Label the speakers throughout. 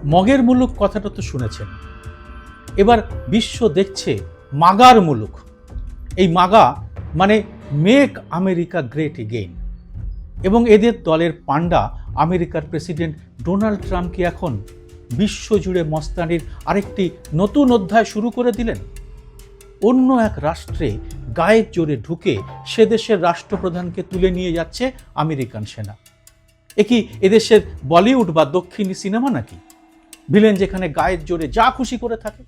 Speaker 1: মগের মুলুক কথাটা তো শুনেছেন। এবার বিশ্ব দেখছে মাগার মুলুক। এই মাগা মানে মেক আমেরিকা গ্রেট এগেইন। এবং এদের দলের পান্ডা আমেরিকার প্রেসিডেন্ট ডোনাল্ড ট্রাম্পকে এখন বিশ্বজুড়ে মস্তানির আরেকটি নতুন অধ্যায় শুরু করে দিলেন। অন্য এক রাষ্ট্রে গায়ের জোরে ঢুকে সে দেশের রাষ্ট্রপ্রধানকে তুলে নিয়ে যাচ্ছে আমেরিকান সেনা। এ কি এদেশের বলিউড বা দক্ষিণী সিনেমা নাকি? ভিলেন যেখানে গায়ের জোরে যা খুশি করে থাকে।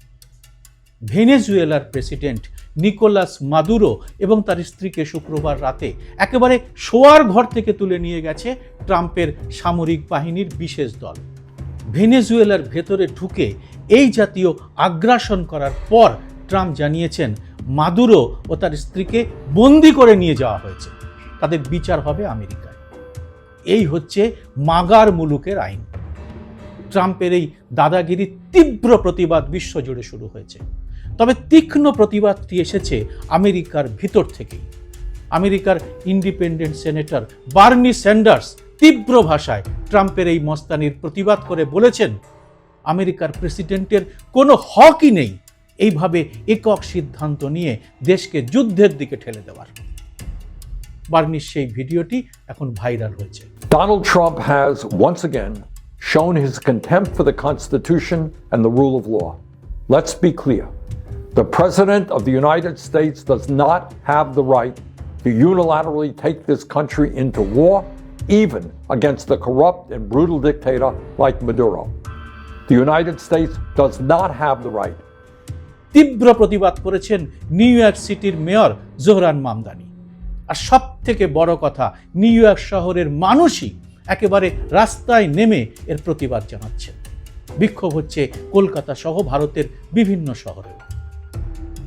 Speaker 1: ভেনেজুয়েলার প্রেসিডেন্ট নিকোলাস মাদুরো এবং তার স্ত্রীকে শুক্রবার রাতে একেবারে শোয়ার ঘর থেকে তুলে নিয়ে গেছে ট্রাম্পের সামরিক বাহিনীর বিশেষ দল। ভেনেজুয়েলার ভেতরে ঢুকে এই জাতীয় আগ্রাসন করার পর ট্রাম্প জানিয়েছেন মাদুরো ও তার স্ত্রীকে বন্দি করে নিয়ে যাওয়া হয়েছে, তাদের বিচার হবে আমেরিকায়। এই হচ্ছে মাগার মুলুকের আইন। ট্রাম্পের এই দাদাগিরির তীব্র প্রতিবাদ বিশ্বজুড়ে শুরু হয়েছে। তবে তীক্ষ্ণ প্রতিবাদটি এসেছে আমেরিকার ভিতর থেকেই। আমেরিকার ইন্ডিপেন্ডেন্ট সেনেটর বার্নি স্যান্ডার্স তীব্র ভাষায় ট্রাম্পের এই মস্তানির প্রতিবাদ করে বলেছেন, আমেরিকার প্রেসিডেন্টের কোনো হকই নেই এইভাবে একক সিদ্ধান্ত নিয়ে দেশকে যুদ্ধের দিকে ঠেলে দেওয়ার। বার্নির সেই ভিডিওটি এখন ভাইরাল হয়েছে।
Speaker 2: Donald Trump has once again shown his contempt for the Constitution and the rule of law. Let's be clear. The President of the United States does not have the right to unilaterally take this country into war, even against a corrupt and brutal dictator like Maduro. The United States does not have the right.
Speaker 1: তীব্র প্রতিবাদ করেছেন new York সিটির mayor Zohran Mamdani. আর সব থেকে বড় কথা, new York শহরের মানুষই একেবারে রাস্তায় নেমে এর প্রতিবাদ জানাচ্ছেন। বিক্ষোভ হচ্ছে কলকাতা সহ ভারতের বিভিন্ন শহরে।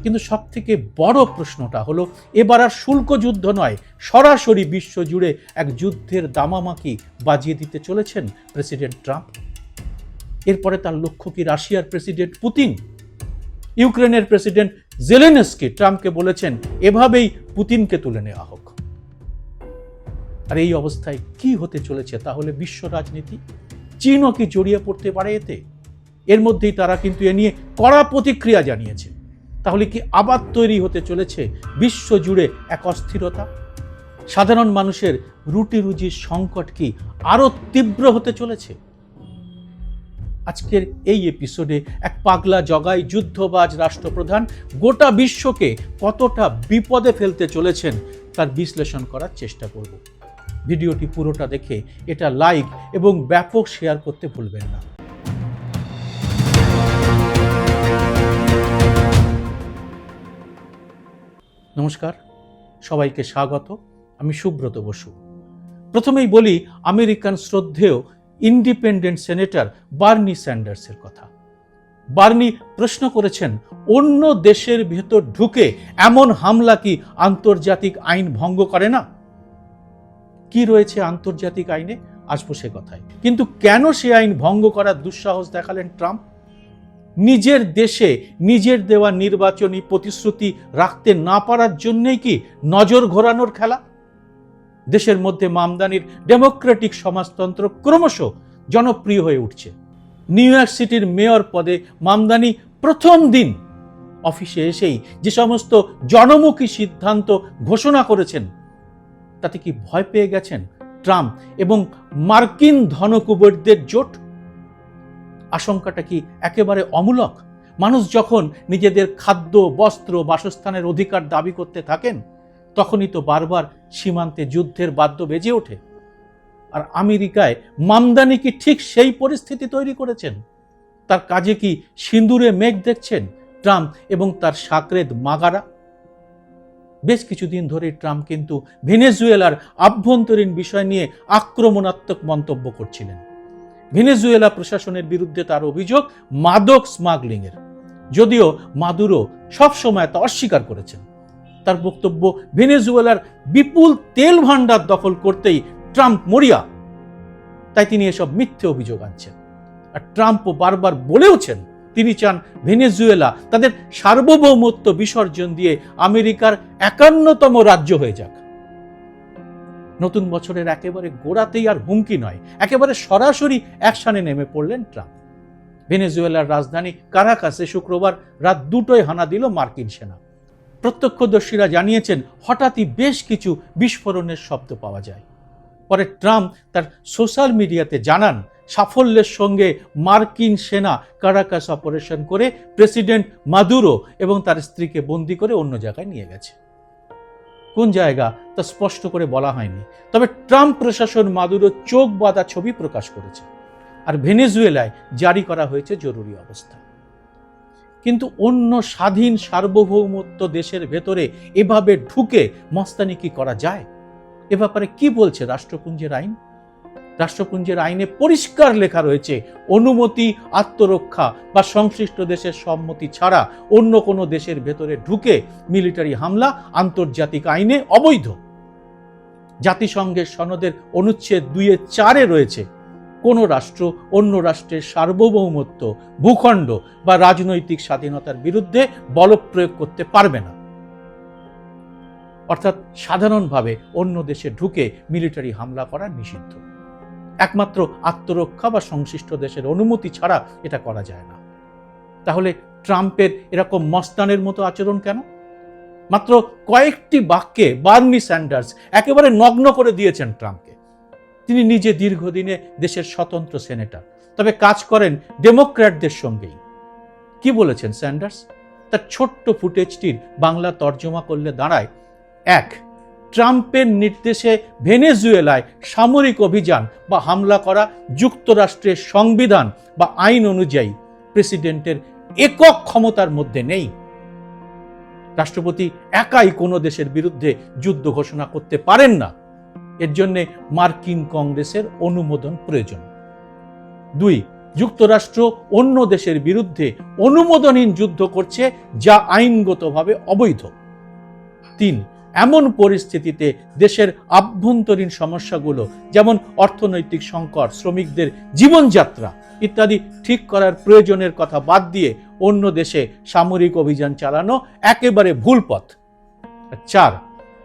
Speaker 1: কিন্তু সব থেকে বড় প্রশ্নটা হলো, এবার আর শুল্ক যুদ্ধ নয়, সরাসরি বিশ্বজুড়ে এক যুদ্ধের দামামাকি বাজিয়ে দিতে চলেছেন প্রেসিডেন্ট ট্রাম্প। এরপরে তার লক্ষ্য কি রাশিয়ার প্রেসিডেন্ট পুতিন? ইউক্রেনের প্রেসিডেন্ট জেলেনস্কি ট্রাম্পকে বলেছেন এভাবেই পুতিনকে তুলে নেওয়া হোক। আর এই অবস্থায় কি হতে চলেছে তাহলে বিশ্ব রাজনীতি? চীনও কি জড়িয়ে পড়তে পারে এতে? এর মধ্যেই তারা কিন্তু এ নিয়ে কড়া প্রতিক্রিয়া জানিয়েছে। তাহলে কি আবার তৈরি হতে চলেছে বিশ্বজুড়ে এক অস্থিরতা? সাধারণ মানুষের রুটি রুজির সংকট কি আরো তীব্র হতে চলেছে? আজকের এই এপিসোডে এক পাগলা জগাই যুদ্ধবাজ রাষ্ট্রপ্রধান গোটা বিশ্বকে কতটা বিপদে ফেলতে চলেছেন তার বিশ্লেষণ করার চেষ্টা করব। ভিডিওটি পুরোটা দেখে এটা লাইক এবং ব্যাপক শেয়ার করতে ভুলবেন না। নমস্কার, সবাইকে স্বাগত। আমি সুব্রত বসু। প্রথমেই বলি আমেরিকান শ্রদ্ধেয় ইন্ডিপেন্ডেন্ট সেনেটর বার্নি স্যান্ডার্সের কথা। বার্নি প্রশ্ন করেছেন, অন্য দেশের ভেতর ঢুকে এমন হামলা কি আন্তর্জাতিক আইন ভঙ্গ করে না? কি রয়েছে আন্তর্জাতিক আইনে, আসবো সে কথায়। কিন্তু কেন সে আইন ভঙ্গ করার দুঃসাহস দেখালেন ট্রাম্প? নিজের দেশে নিজের দেওয়া নির্বাচনী প্রতিশ্রুতি রাখতে না পারার জন্যই কি নজর ঘোরানোর খেলা? দেশের মধ্যে মামদানির ডেমোক্রেটিক সমাজতন্ত্র ক্রমশ জনপ্রিয় হয়ে উঠছে। নিউ ইয়র্ক সিটির মেয়র পদে মামদানি প্রথম দিন অফিসে এসেই যে সমস্ত জনমুখী সিদ্ধান্ত ঘোষণা করেছেন, তাতে কি ভয় পেয়ে গেছেন ট্রাম্প এবং মার্কিন ধনকুবেরদের জোট? আশঙ্কাটা কি একেবারে অমূলক? মানুষ যখন নিজেদের খাদ্য, বস্ত্র, বাসস্থানের অধিকার দাবি করতে থাকেন, তখনই তো বারবার সীমান্তে যুদ্ধের বাদ্য বেজে ওঠে। আর আমেরিকায় মামদানি কি ঠিক সেই পরিস্থিতি তৈরি করেছেন? তার কাজে কি সিঁদুরে মেঘ দেখছেন ট্রাম্প এবং তার সাকরেদ মাগারা? বেশ কিছুদিন ধরে ট্রাম্প কিন্তু ভেনেজুয়েলার আভ্যন্তরীণ বিষয় নিয়ে আক্রমণাত্মক মন্তব্য করছিলেন। ভেনেজুয়েলা প্রশাসনের বিরুদ্ধে তার অভিযোগ মাদক স্মাগলিংয়ের, যদিও মাদুরো সবসময় তা অস্বীকার করেছেন। তার বক্তব্য, ভেনেজুয়েলার বিপুল তেল ভান্ডার দখল করতেই ট্রাম্প মরিয়া, তাই তিনি এসব মিথ্যে অভিযোগ আনছেন। আর ট্রাম্পও বারবার বলেওছেন তিনি চান ভেনেজুয়েলা তাদের সার্বভৌমত্ব বিসর্জন দিয়ে আমেরিকার 51তম রাজ্য হয়ে যাক। নতুন বছরের একেবারে গোড়াতেই আর হুমকি নয়, একেবারে সরাসরি অ্যাকশনে নেমে পড়লেন ট্রাম্প। ভেনেজুয়েলার রাজধানী কারাকাসে শুক্রবার রাত 2টোয় হানা দিল মার্কিন সেনা। প্রত্যক্ষদর্শীরা জানিয়েছেন হঠাৎই বেশ কিছু বিস্ফোরণের শব্দ পাওয়া যায়। পরে ট্রাম্প তার সোশ্যাল মিডিয়াতে জানান সাফল্যের সঙ্গে মার্কিন সেনা কারাকাস অপারেশন করে প্রেসিডেন্ট মাদুরো এবং তার স্ত্রীকে বন্দী করে অন্য জায়গায় নিয়ে গেছে। কোন জায়গা তা স্পষ্ট করে বলা হয়নি, তবে ট্রাম্প প্রশাসন মাদুরো চোখ বাঁধা ছবি প্রকাশ করেছে। আর ভেনেজুয়েলায় জারি করা হয়েছে জরুরি অবস্থা। কিন্তু অন্য স্বাধীন সার্বভৌমত্ব দেশের ভেতরে এভাবে ঢুকে মস্তানি কি করা যায়? এ ব্যাপারে কি বলছে রাষ্ট্রপুঞ্জের আইন? রাষ্ট্রপুঞ্জের আইনে পরিষ্কার লেখা রয়েছে, অনুমতি, আত্মরক্ষা বা সংশ্লিষ্ট দেশের সম্মতি ছাড়া অন্য কোনো দেশের ভেতরে ঢুকে মিলিটারি হামলা আন্তর্জাতিক আইনে অবৈধ। জাতিসংঘের সনদের অনুচ্ছেদ 2-4 রয়েছে, কোন রাষ্ট্র অন্য রাষ্ট্রের সার্বভৌমত্ব, ভূখণ্ড বা রাজনৈতিক স্বাধীনতার বিরুদ্ধে বলপ্রয়োগ করতে পারবে না। অর্থাৎ সাধারণভাবে অন্য দেশে ঢুকে মিলিটারি হামলা করা নিষিদ্ধ। একমাত্র আত্মরক্ষা বা সংশ্লিষ্ট দেশের অনুমতি ছাড়া এটা করা যায় না। তাহলে ট্রাম্পের এরকম মস্তানের মতো আচরণ কেন? মাত্র কয়েকটি বাক্যে বার্নি স্যান্ডার্স একেবারে নগ্ন করে দিয়েছেন ট্রাম্পকে। তিনি নিজে দীর্ঘদিনে দেশের স্বতন্ত্র সেনেটর, তবে কাজ করেন ডেমোক্র্যাটদের সঙ্গেই। কি বলেছেন স্যান্ডার্স? তার ছোট্ট ফুটেজটির বাংলা তর্জমা করলে দাঁড়ায়, 1. ট্রাম্পের নির্দেশে ভেনেজুয়েলায় সামরিক অভিযান বা হামলা করা যুক্তরাষ্ট্রের সংবিধান বা আইন অনুযায়ী প্রেসিডেন্টের একক ক্ষমতার মধ্যে নেই। রাষ্ট্রপতি একাই কোনো দেশের বিরুদ্ধে যুদ্ধ ঘোষণা করতে পারেন না। এর জন্য মার্কিন কংগ্রেসের অনুমোদন প্রয়োজন। 2. যুক্তরাষ্ট্র অন্য দেশের বিরুদ্ধে অনুমোদনহীন যুদ্ধ করছে যা আইনগতভাবে অবৈধ। 3. এমন পরিস্থিতিতে দেশের আভ্যন্তরীণ সমস্যাগুলো যেমন অর্থনৈতিক সংকট, শ্রমিকদের জীবনযাত্রা ইত্যাদি ঠিক করার প্রয়োজনের কথা বাদ দিয়ে অন্য দেশে সামরিক অভিযান চালানো একেবারে ভুল পথ। 4.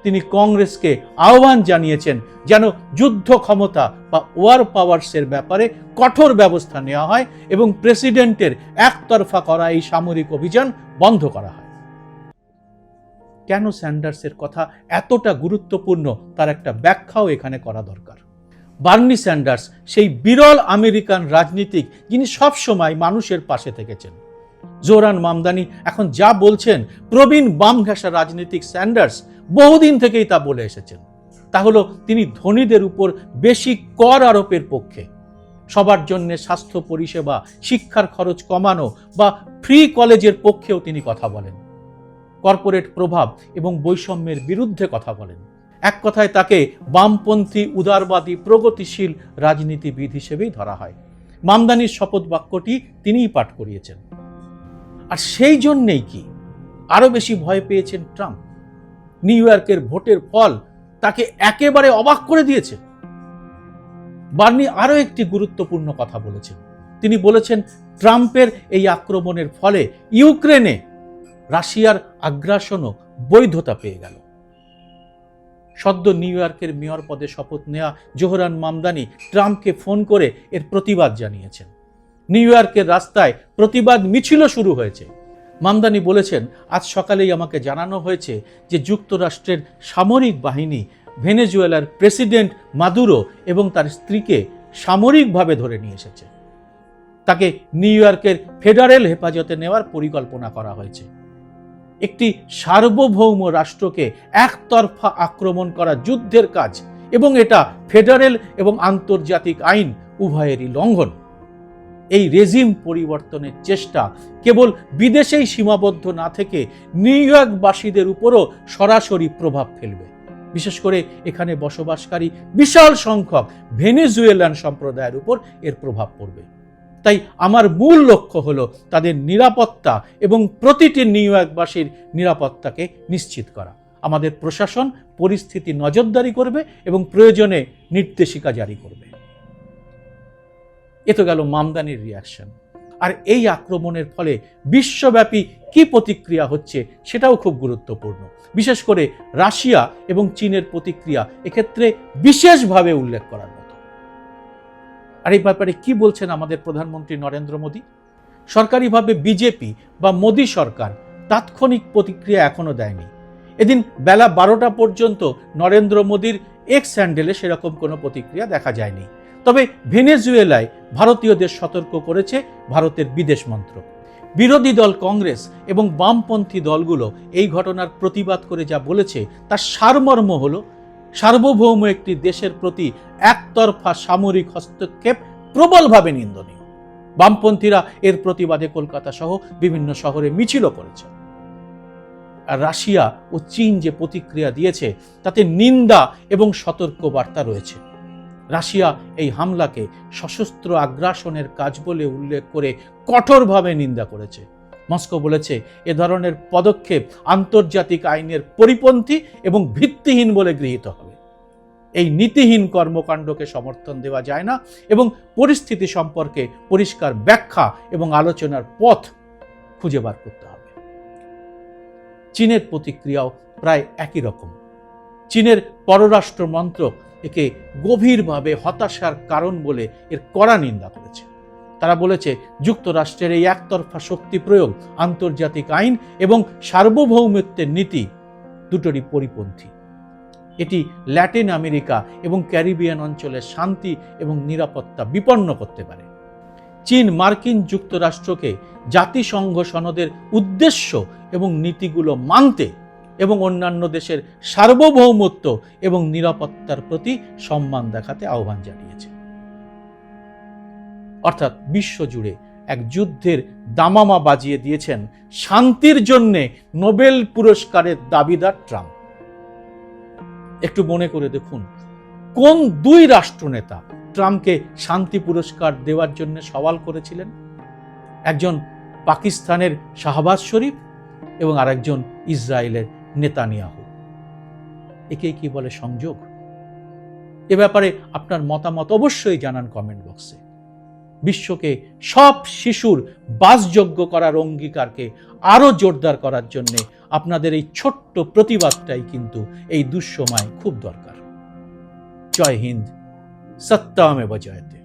Speaker 1: তিনি কংগ্রেসকে আহ্বান জানিয়েছেন যেন যুদ্ধ ক্ষমতা বা ওয়ার পাওয়ার্সের ব্যাপারে কঠোর ব্যবস্থা নেওয়া হয় এবং প্রেসিডেন্টের একতরফা করা এই সামরিক অভিযান বন্ধ করা হয়। কেন স্যান্ডার্সের কথা এতটা গুরুত্বপূর্ণ তার একটা ব্যাখ্যাও এখানে করা দরকার। বার্নি স্যান্ডার্স সেই বিরল আমেরিকান রাজনীতিক যিনি সবসময় মানুষের পাশে থেকেছেন। জোহরান মামদানি এখন যা বলছেন, প্রবীণ বাম ঘেঁষা রাজনীতিক স্যান্ডার্স বহুদিন থেকেই তা বলে এসেছেন। তা হলো তিনি ধনীদের উপর বেশি কর আরোপের পক্ষে, সবার জন্য স্বাস্থ্য পরিষেবা, শিক্ষার খরচ কমানো বা ফ্রি কলেজের পক্ষেও তিনি কথা বলেন। কর্পোরেট প্রভাব এবং বৈষম্যের বিরুদ্ধে কথা বলেন। এক কথায় তাকে বামপন্থী, উদারবাদী, প্রগতিশীল রাজনীতিবিদ হিসেবেই ধরা হয়। মামদানির শপথ বাক্যটি তিনিই পাঠ করিয়েছেন। আর সেই জন্যেই কি আরো বেশি ভয় পেয়েছেন ট্রাম্প? নিউ ইয়র্কের ভোটের ফল তাকে একেবারে অবাক করে দিয়েছে। বার্নি আরো একটি গুরুত্বপূর্ণ কথা বলেছেন। তিনি বলেছেন ট্রাম্পের এই আক্রমণের ফলে ইউক্রেনে রাশিয়ার আগ্রাসনও বৈধতা পেয়ে গেল। সদ্য নিউ ইয়র্কের মেয়র পদে শপথ নেওয়া জোহরান মামদানি ট্রাম্পকে ফোন করে এর প্রতিবাদ জানিয়েছেন। নিউ ইয়র্কের রাস্তায় প্রতিবাদ মিছিল শুরু হয়েছে। মামদানি বলেছেন, আজ সকালেই আমাকে জানানো হয়েছে যে যুক্তরাষ্ট্রের সামরিক বাহিনী ভেনেজুয়েলার প্রেসিডেন্ট মাদুরো এবং তার স্ত্রীকে সামরিকভাবে ধরে নিয়ে এসেছে। তাকে নিউ ইয়র্কের ফেডারেল হেফাজতে নেওয়ার পরিকল্পনা করা হয়েছে। একটি সার্বভৌম রাষ্ট্রকে একতরফা আক্রমণ করা যুদ্ধের কাজ এবং এটা ফেডারেল এবং আন্তর্জাতিক আইন উভয়েরই লঙ্ঘন। এই রেজিম পরিবর্তনের চেষ্টা কেবল বিদেশেই সীমাবদ্ধ না থেকে নিউ ইয়র্কবাসীদের উপরও সরাসরি প্রভাব ফেলবে। বিশেষ করে এখানে বসবাসকারী বিশাল সংখ্যক ভেনেজুয়েলান সম্প্রদায়ের উপর এর প্রভাব পড়বে। তাই আমার মূল লক্ষ্য হলো তাদের নিরাপত্তা এবং প্রতিটি নিউ ইয়র্কবাসীর নিরাপত্তাকে নিশ্চিত করা। আমাদের প্রশাসন পরিস্থিতি নজরদারি করবে এবং প্রয়োজনে নির্দেশিকা জারি করবে। এ তো গেল মামদানির রিয়াকশন। আর এই আক্রমণের ফলে বিশ্বব্যাপী কি প্রতিক্রিয়া হচ্ছে সেটাও খুব গুরুত্বপূর্ণ। বিশেষ করে রাশিয়া এবং চীনের প্রতিক্রিয়া এক্ষেত্রে বিশেষভাবে উল্লেখ করার মতো। আর এই ব্যাপারে কি বলছেন আমাদের প্রধানমন্ত্রী নরেন্দ্র মোদী? সরকারিভাবে বিজেপি বা মোদী সরকার তাৎক্ষণিক প্রতিক্রিয়া এখনো দেয়নি। এদিন বেলা 12টা পর্যন্ত নরেন্দ্র মোদীর এক্স হ্যান্ডেলে সেরকম কোনো প্রতিক্রিয়া দেখা যায়নি। তবে ভেনেজুয়েলায় ভারতীয়দের সতর্ক করেছে ভারতের বিদেশ মন্ত্রক। বিরোধী দল কংগ্রেস এবং বামপন্থী দলগুলো এই ঘটনার প্রতিবাদ করে যা বলেছে তার সারমর্ম হলো, সার্বভৌম একটি দেশের প্রতি একতরফা সামরিক হস্তক্ষেপ প্রবলভাবে নিন্দনীয়। বামপন্থীরা এর প্রতিবাদে কলকাতা সহ বিভিন্ন শহরে মিছিলও করেছে। আর রাশিয়া ও চীন যে প্রতিক্রিয়া দিয়েছে তাতে নিন্দা এবং সতর্ক বার্তা রয়েছে। রাশিয়া এই হামলাকে সশস্ত্র আগ্রাসনের কাজ বলে উল্লেখ করে কঠোরভাবে নিন্দা করেছে। মস্কো বলেছে এ ধরনের পদক্ষেপ আন্তর্জাতিক আইনের পরিপন্থী এবং ভিত্তিহীন বলে গৃহীত হবে। এই নীতিহীন কর্মকাণ্ডকে সমর্থন দেওয়া যায় না এবং পরিস্থিতি সম্পর্কে পরিষ্কার ব্যাখ্যা এবং আলোচনার পথ খুঁজে বার করতে হবে। চীনের প্রতিক্রিয়াও প্রায় একই রকম। চীনের পররাষ্ট্র মন্ত্রক একে গভীরভাবে হতাশার কারণ বলে এর কড়া নিন্দা করেছে। তারা বলেছে যুক্তরাষ্ট্রের এই একতরফা শক্তি প্রয়োগ আন্তর্জাতিক আইন এবং সার্বভৌমত্বের নীতি দুটোরই পরিপন্থী। এটি ল্যাটিন আমেরিকা এবং ক্যারিবিয়ান অঞ্চলের শান্তি এবং নিরাপত্তা বিপন্ন করতে পারে। চীন মার্কিন যুক্তরাষ্ট্রকে জাতিসংঘ সনদের উদ্দেশ্য এবং নীতিগুলো মানতে এবং অন্যান্য দেশের সার্বভৌমত্ব এবং নিরাপত্তার প্রতি সম্মান দেখাতে আহ্বান জানিয়েছে। অর্থাৎ বিশ্বজুড়ে এক যুদ্ধের দামামা বাজিয়ে দিয়েছেন শান্তির জন্য নোবেল পুরস্কারের দাবিদার ট্রাম্প। একটু মনে করে দেখুন, কোন দুই রাষ্ট্রনেতা ট্রাম্পকে শান্তি পুরস্কার দেওয়ার জন্য সওয়াল করেছিলেন? একজন পাকিস্তানের শাহবাজ শরীফ এবং আরেকজন ইসরায়েলের নেতানিয়াহু। একে কি বলে সংযোগ? এ ব্যাপারে আপনার মতামত অবশ্যই জানান কমেন্ট বক্সে। বিশ্বকে সব শিশুর বাসযোগ্য করার অঙ্গীকারকে আরো জোরদার করার জন্য আপনাদের এই ছোট্ট প্রতিবাদটাই কিন্তু এই দুঃসময় খুব দরকার। জয় হিন্দ, সত্যমেব জয়তে।